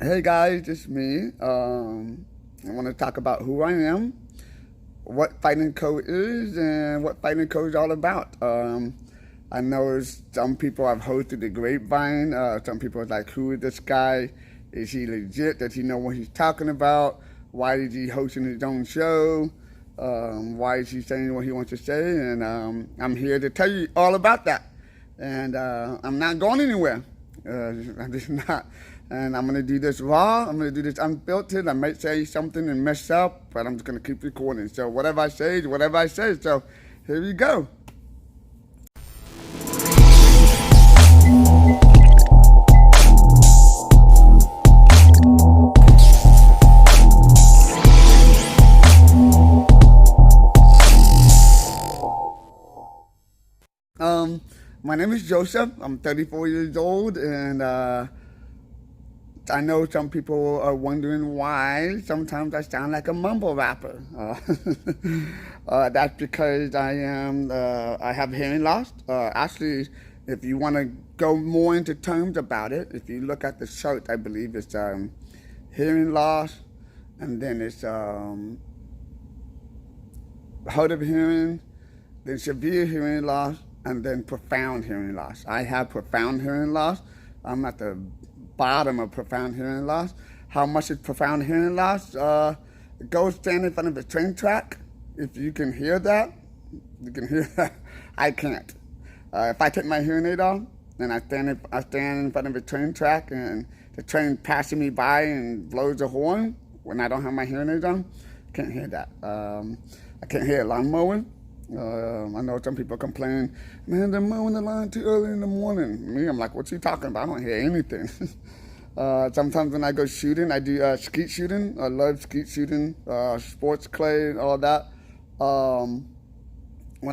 Hey guys, it's me. I want to talk about who I am, what Fighting Code is, and what Fighting Code is all about. I know some people have hosted the grapevine. Some people are like, who is this guy? Is he legit? Does he know what he's talking about? Why is he hosting his own show? Why is he saying what he wants to say? And I'm here to tell you all about that. And I'm not going anywhere. I'm just not. And I'm going to do this raw. I'm going to do this unfiltered. I might say something and mess up, but I'm just going to keep recording. So whatever I say is whatever I say. So here we go. My name is Joseph. I'm 34 years old, and I know some people are wondering why sometimes I sound like a mumble rapper. That's because I have hearing loss. Actually, if you want to go more into terms about it, if you look at the chart, I believe it's hearing loss, and then it's hard of hearing, then severe hearing loss, and then profound hearing loss. I have profound hearing loss. I'm at the bottom of profound hearing loss. How much is profound hearing loss? Go stand in front of a train track. If you can hear that, you can hear that. I can't. If I take my hearing aid off and I stand in front of a train track and the train passing me by and blows a horn when I don't have my hearing aid on, I can't hear that. I can't hear a lawnmower. I know some people complain, man, they're mowing the lawn too early in the morning. Me, I'm like, what's he talking about? I don't hear anything. Sometimes when I go shooting, I do skeet shooting. I love skeet shooting, sports clay, all that. When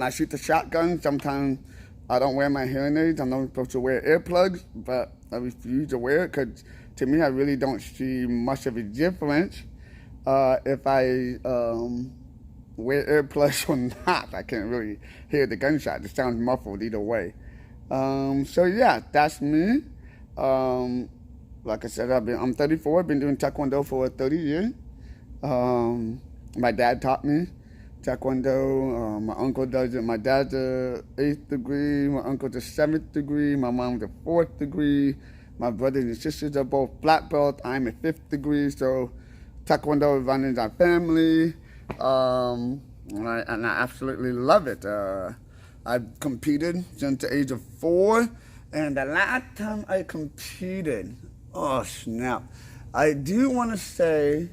I shoot the shotgun, sometimes I don't wear my hearing aids. I'm not supposed to wear earplugs, but I refuse to wear it because to me, I really don't see much of a difference if I wear earplugs or not. I can't really hear the gunshot. It sounds muffled either way. So yeah, that's me. Like I said, I'm 34. I've been doing Taekwondo for 30 years. My dad taught me Taekwondo. My uncle does it. My dad's a 8th degree. My uncle's a 7th degree. My mom's a 4th degree. My brothers and sisters are both black belt. I'm a 5th degree. So Taekwondo runs our family. And I absolutely love it. I've competed since the age of 4, and the last time I competed, oh snap! I do want to say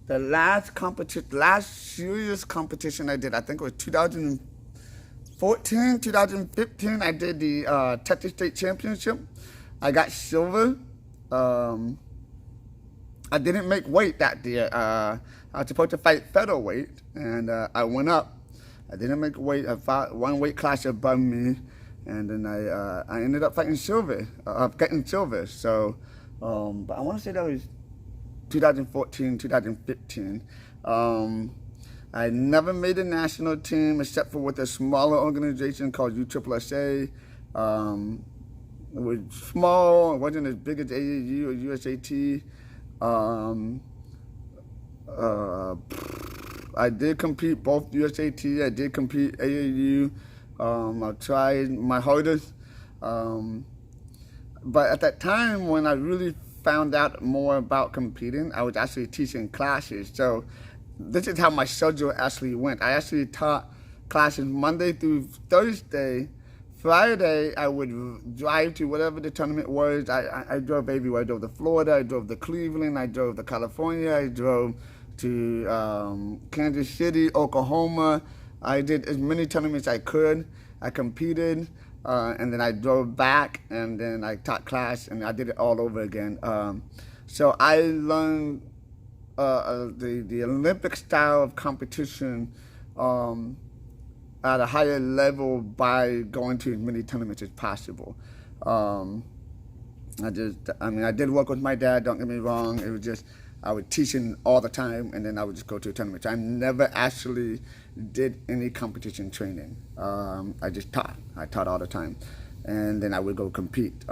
the last serious competition I did, I think it was 2014, 2015. I did the Texas State Championship. I got silver. I didn't make weight that year. I was supposed to fight featherweight, and I went up. I didn't make weight. I fought one weight class above me, and then I ended up fighting silver, getting silver. So, but I want to say that was 2014, 2015. I never made a national team except for with a smaller organization called USSSA. It was small. It wasn't as big as AAU or USAT. I did compete both USAT. I did compete AAU. I tried my hardest. But at that time, when I really found out more about competing, I was actually teaching classes. So this is how my schedule actually went. I actually taught classes Monday through Thursday. Friday, I would drive to whatever the tournament was. I drove everywhere. I drove to Florida. I drove to Cleveland. I drove to California. I drove to Kansas City, Oklahoma. I did as many tournaments I could. I competed, and then I drove back, and then I taught class, and I did it all over again. So I learned the Olympic style of competition at a higher level by going to as many tournaments as possible. I did work with my dad, don't get me wrong. It was just, I would teach him all the time, and then I would just go to a tournament. I never actually did any competition training. I just taught. I taught all the time. And then I would go compete.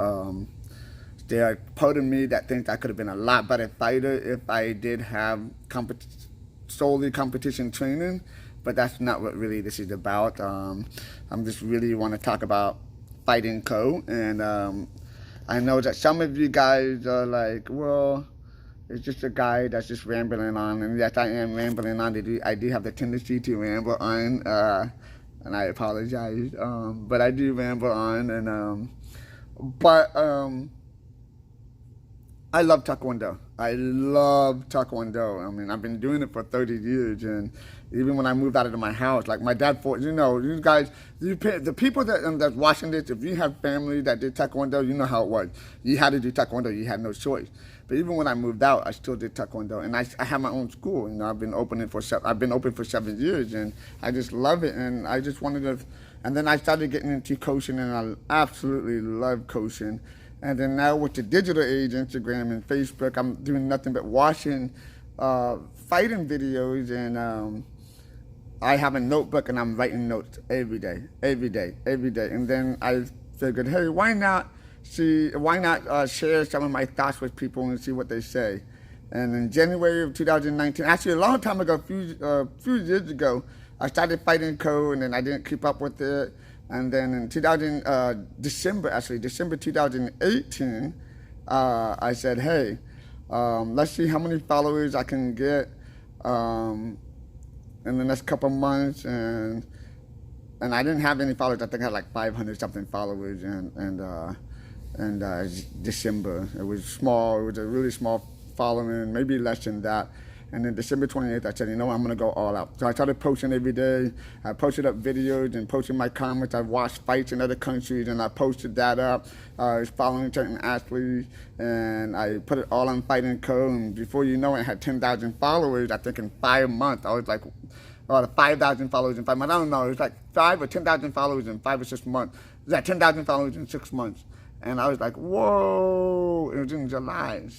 There are part of me that thinks I could have been a lot better fighter if I did have solely competition training, but that's not what really this is about. I'm just really want to talk about Fighting Co. And I know that some of you guys are like, well, it's just a guy that's just rambling on. And yes, I am rambling on. I do have the tendency to ramble on, and I apologize. But I do ramble on. And I love Taekwondo. I love Taekwondo. I mean, I've been doing it for 30 years, and even when I moved out of my house, like my dad, you guys, the people that's watching this, if you have family that did Taekwondo, you know how it was. You had to do Taekwondo. You had no choice. But even when I moved out, I still did Taekwondo, and I have my own school. I've been open for 7 years, and I just love it. And I just wanted to, and then I started getting into coaching, and I absolutely love coaching. And then now with the digital age, Instagram and Facebook, I'm doing nothing but watching fighting videos, and I have a notebook and I'm writing notes every day. And then I figured, hey, why not share some of my thoughts with people and see what they say. And in January of 2019, actually a long time ago, a few years ago, I started Fighting Co. and then I didn't keep up with it. And then in December 2018, I said, hey, let's see how many followers I can get in the next couple months. And I didn't have any followers. I think I had like 500 something followers. And December, it was small. It was a really small following, maybe less than that. And then December 28th, I said, you know what, I'm going to go all out. So I started posting every day. I posted up videos and posted my comments. I watched fights in other countries, and I posted that up. I was following certain athletes, and I put it all on Fighting Co. And before you know it, I had 10,000 followers. I think in 5 months, I was like, 5,000 followers in 5 months. I don't know. It was like 5 or 10,000 followers in 5 or 6 months. It was like 10,000 followers in 6 months. And I was like, whoa. It was in July.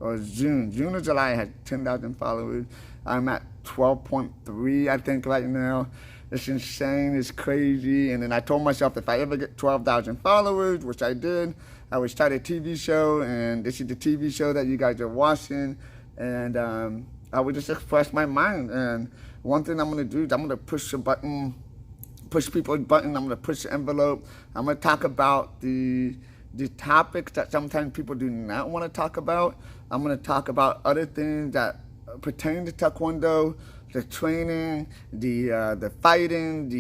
Or June or July, I had 10,000 followers. I'm at 12.3, I think, right now. It's insane, it's crazy. And then I told myself if I ever get 12,000 followers, which I did, I would start a TV show, and this is the TV show that you guys are watching. And I would just express my mind. And one thing I'm gonna do is I'm gonna push people's button, I'm gonna push the envelope. I'm gonna talk about the topics that sometimes people do not want to talk about. I'm going to talk about other things that pertain to Taekwondo, the training, the fighting,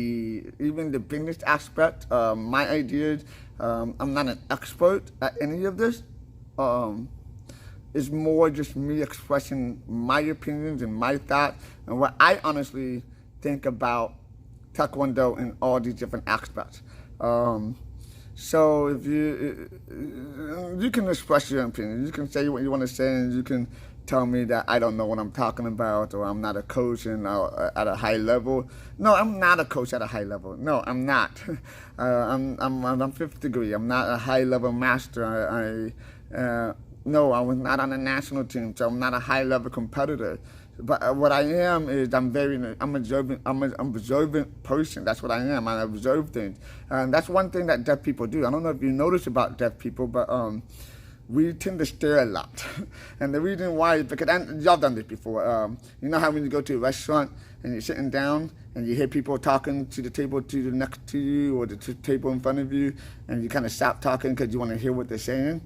even the business aspect, my ideas. I'm not an expert at any of this. It's more just me expressing my opinions and my thoughts and what I honestly think about Taekwondo in all these different aspects. So if you can express your opinion, you can say what you want to say, and you can tell me that I don't know what I'm talking about, or I'm not a coach and at a high level. No, I'm not a coach at a high level. No, I'm not. I'm fifth degree. I'm not a high level master. No, I was not on the national team, so I'm not a high level competitor. But what I am is I'm observant. I'm an observant person. That's what I am. I observe things, and that's one thing that deaf people do. I don't know if you notice about deaf people, but we tend to stare a lot. And the reason why is because y'all done this before. You know how when you go to a restaurant and you're sitting down and you hear people talking to the table to the next to you or the table in front of you, and you kind of stop talking because you want to hear what they're saying.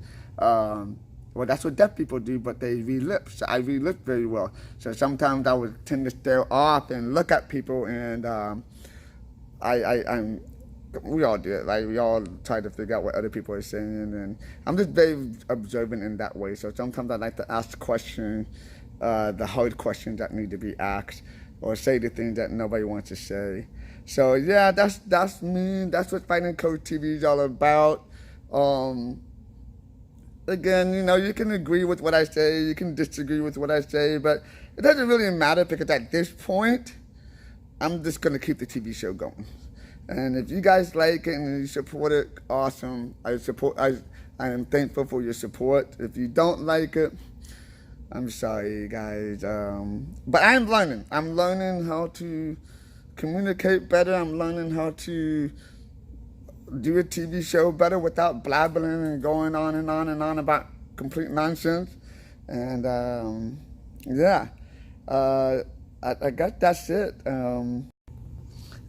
Well, that's what deaf people do, but they read lips. So I read lips very well. So sometimes I would tend to stare off and look at people, and we all do it, right? We all try to figure out what other people are saying, and I'm just very observant in that way. So sometimes I like to ask questions, the hard questions that need to be asked, or say the things that nobody wants to say. So yeah, that's me. That's what Fighting Co. TV is all about. Again, you can agree with what I say, you can disagree with what I say, but it doesn't really matter because at this point, I'm just going to keep the TV show going. And if you guys like it and you support it, awesome. I am thankful for your support. If you don't like it, I'm sorry, guys. But I'm learning. I'm learning how to communicate better. I'm learning how to do a TV show better without blabbering and going on and on and on about complete nonsense. And yeah, I guess that's it.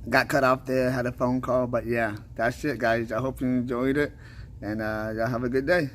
Got cut off there, had a phone call, but yeah, that's it, guys. I hope you enjoyed it, and y'all have a good day.